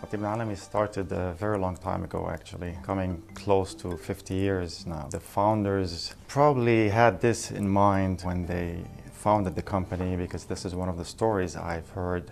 Khatib Alami started a very long time ago, actually, coming close to 50 years now. The founders probably had this in mind when they founded the company, because this is one of the stories I've heard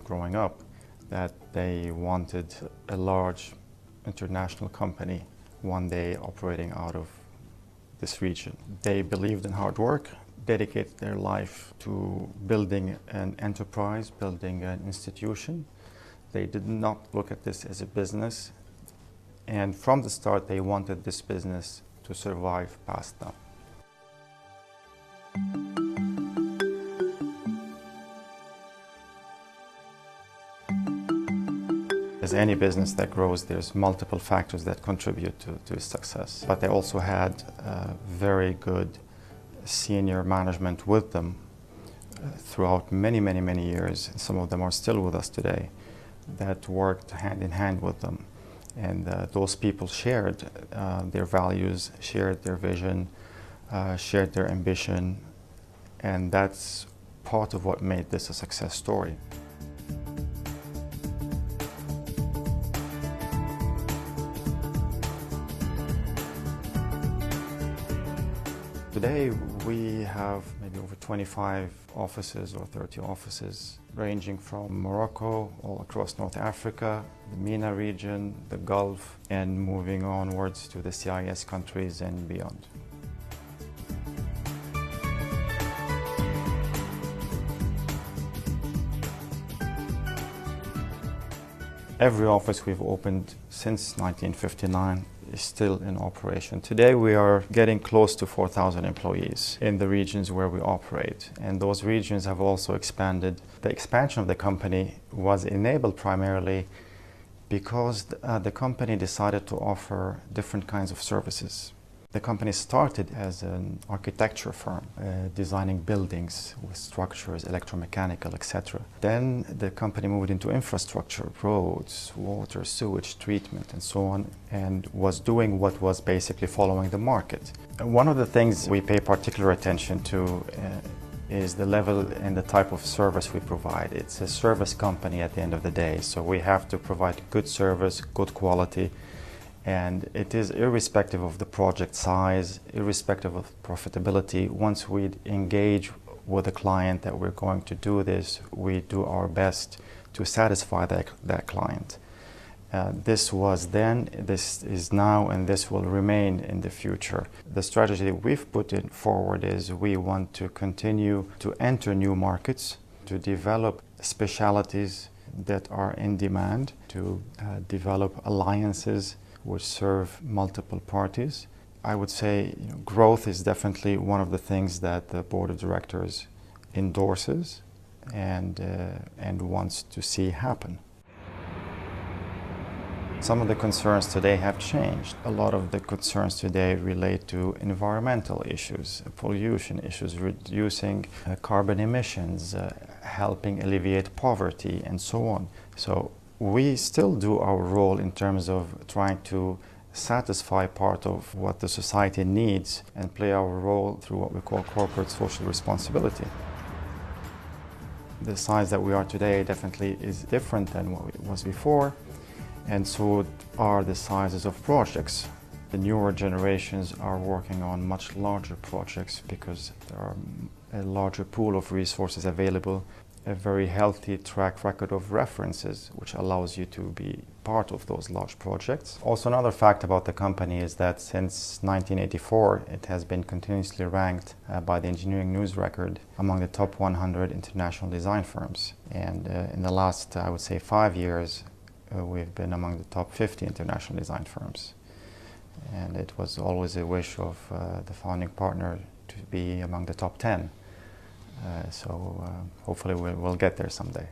growing up, that they wanted a large international company one day operating out of this region. They believed in hard work, dedicated their life to building an enterprise, building an institution. They did not look at this as a business, and from the start they wanted this business to survive past them. As any business that grows, there's multiple factors that contribute to its success. But they also had very good senior management with them throughout many years. Some of them are still with us today, that worked hand in hand with them. And those people shared their values, shared their vision, shared their ambition, and that's part of what made this a success story. Today we have maybe over 25 offices or 30 offices, ranging from Morocco, all across North Africa, the MENA region, the Gulf, and moving onwards to the CIS countries and beyond. Every office we've opened since 1959 is still in operation. Today we are getting close to 4,000 employees in the regions where we operate, and those regions have also expanded. The expansion of the company was enabled primarily because the company decided to offer different kinds of services. The company started as an architecture firm, designing buildings with structures, electromechanical, etc. Then the company moved into infrastructure, roads, water, sewage treatment, and so on, and was doing what was basically following the market. One of the things we pay particular attention to is the level and the type of service we provide. It's a service company at the end of the day, so we have to provide good service, good quality, and it is irrespective of the project size, irrespective of profitability. Once we engage with a client that we're going to do this, we do our best to satisfy that client. This was then, this is now, and this will remain in the future. The strategy that we've put in forward is we want to continue to enter new markets, to develop specialities that are in demand, to develop alliances which serve multiple parties. I would say growth is definitely one of the things that the board of directors endorses and wants to see happen. Some of the concerns today have changed. A lot of the concerns today relate to environmental issues, pollution issues, reducing carbon emissions, helping alleviate poverty, and so on. So we still do our role in terms of trying to satisfy part of what the society needs and play our role through what we call corporate social responsibility. The size that we are today definitely is different than what it was before, and so are the sizes of projects. The newer generations are working on much larger projects because there are a larger pool of resources available, a very healthy track record of references, which allows you to be part of those large projects. Also, another fact about the company is that since 1984, it has been continuously ranked by the Engineering News Record among the top 100 international design firms. And in the last, I would say, 5 years, we've been among the top 50 international design firms. And it was always a wish of the founding partner to be among the top 10. So hopefully we'll get there someday.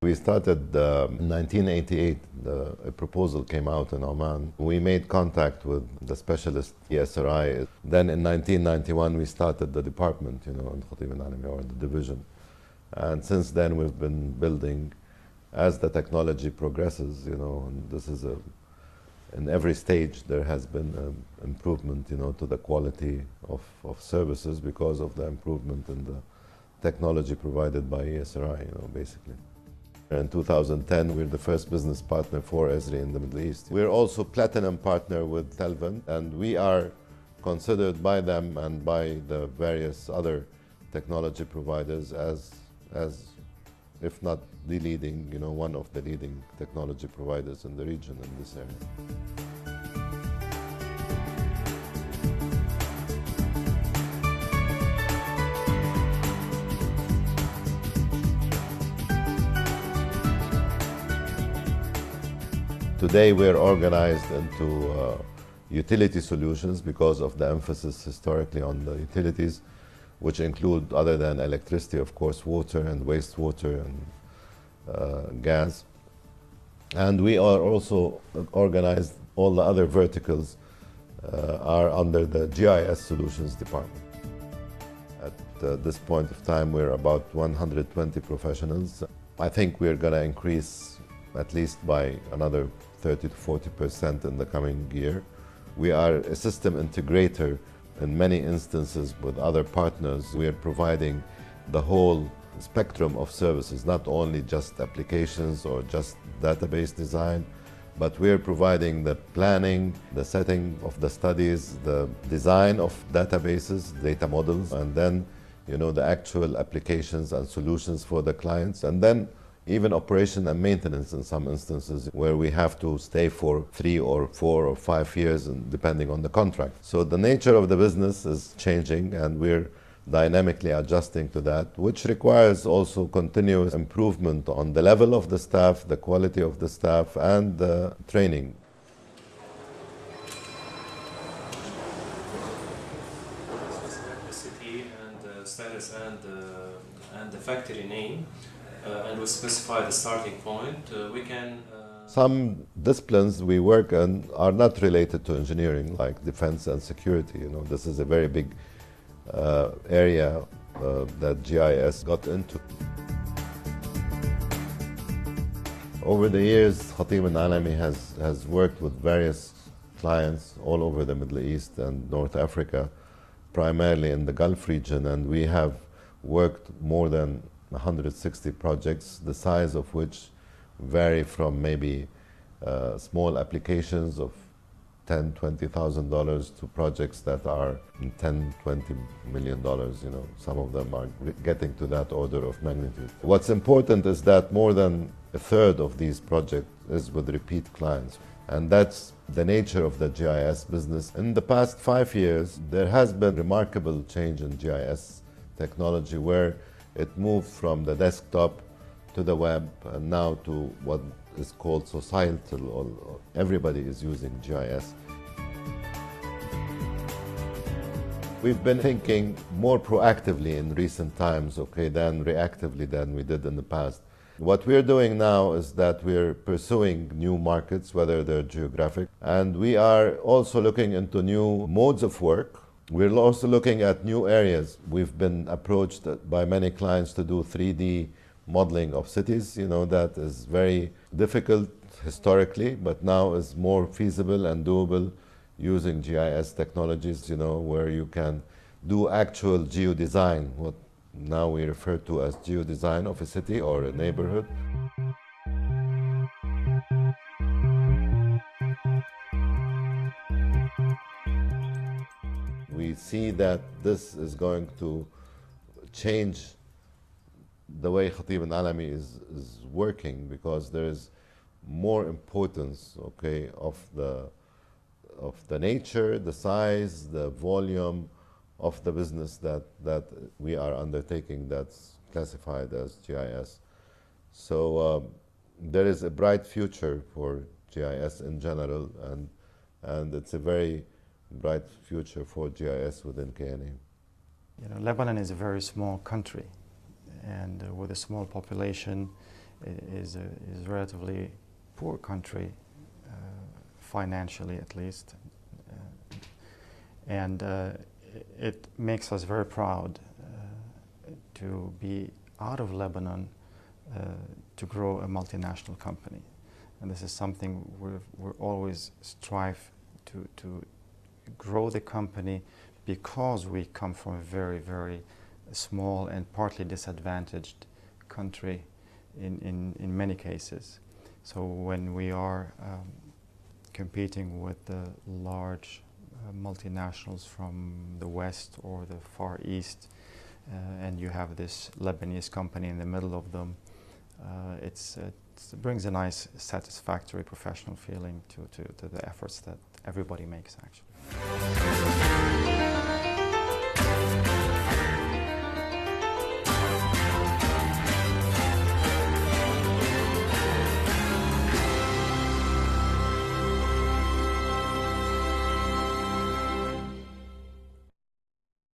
We started in 1988. A proposal came out in Oman. We made contact with the specialist GSI. Then in 1991 we started the department, in Khatib Alami, or the division. And since then we've been building as the technology progresses, and this is in every stage there has been improvement, to the quality of services because of the improvement in the technology provided by ESRI, basically. In 2010, we're the first business partner for Esri in the Middle East. We're also platinum partner with Telvin, and we are considered by them and by the various other technology providers as if not the leading, one of the leading technology providers in the region in this area. Today we're organized into utility solutions because of the emphasis historically on the utilities, which include, other than electricity, of course, water and wastewater and gas. And we are also organized, all the other verticals are under the GIS Solutions Department. At this point of time, we're about 120 professionals. I think we're going to increase at least by another 30 to 40% in the coming year. We are a system integrator in many instances with other partners. We are providing the whole spectrum of services, not only just applications or just database design, but we are providing the planning, the setting of the studies, the design of databases, data models, and then the actual applications and solutions for the clients, and then even operation and maintenance in some instances where we have to stay for 3 or 4 or 5 years, and depending on the contract. So the nature of the business is changing, and we're dynamically adjusting to that, which requires also continuous improvement on the level of the staff, the quality of the staff, and the training. City and status and the factory name. And we specify the starting point, we can... Some disciplines we work in are not related to engineering, like defense and security. This is a very big area that GIS got into. Over the years, Khatib Alami has worked with various clients all over the Middle East and North Africa, primarily in the Gulf region, and we have worked more than 160 projects, the size of which vary from maybe small applications of $10,000, $20,000 to projects that are $10, $20 million. Some of them are getting to that order of magnitude. What's important is that more than a third of these projects is with repeat clients. And that's the nature of the GIS business. In the past 5 years, there has been remarkable change in GIS technology, where it moved from the desktop to the web and now to what is called societal, or everybody is using GIS. We've been thinking more proactively in recent times, than reactively than we did in the past. What we're doing now is that we're pursuing new markets, whether they're geographic, and we are also looking into new modes of work. We're also looking at new areas. We've been approached by many clients to do 3D modeling of cities. That is very difficult historically, but now is more feasible and doable using GIS technologies, where you can do actual geodesign, what now we refer to as geodesign of a city or a neighborhood. We see that this is going to change the way Khatib Alami is working, because there is more importance, of the nature, the size, the volume of the business that we are undertaking that's classified as GIS. So there is a bright future for GIS in general, and it's a very bright future for GIS within KNA. Lebanon is a very small country, and with a small population, it is a relatively poor country, financially at least, and it makes us very proud to be out of Lebanon to grow a multinational company. And this is something we're always strive to grow the company, because we come from a very, very small and partly disadvantaged country in many cases. So when we are competing with the large multinationals from the West or the Far East, and you have this Lebanese company in the middle of them, it brings a nice, satisfactory professional feeling to the efforts that everybody makes, actually.